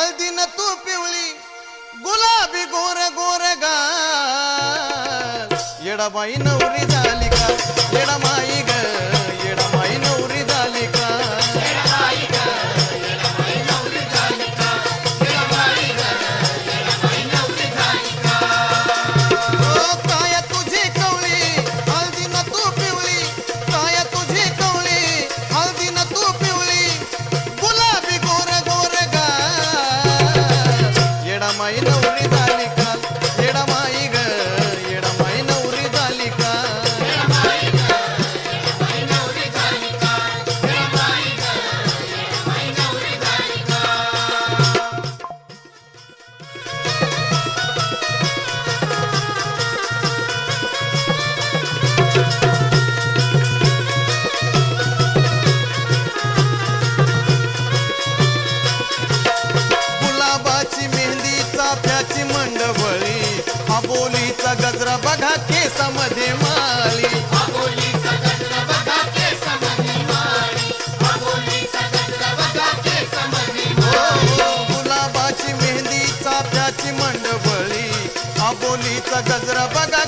हळदीनं तू पिवळी गुलाबी गोर गोर गाल येडाबाई नवरी झाली का येडामाई ग येडामाई नवरी झाली का काय तुझी कवळी हळदीनं तू पिवळी काय तुझी कवळी हळदीनं तू पिवळी गुलाबी गोर गोर गाल येडामाई नवरी झाली का येडामाई ग येडामाई नवरी झाली का गुलाबाची मेहंदी चाफ्याची मंडवळी आबोलीचा गजरा बघा केसामध्ये माळी गुलाबाची मेहंदी चाफ्याची मंडवळी आबोलीचा गजरा बघा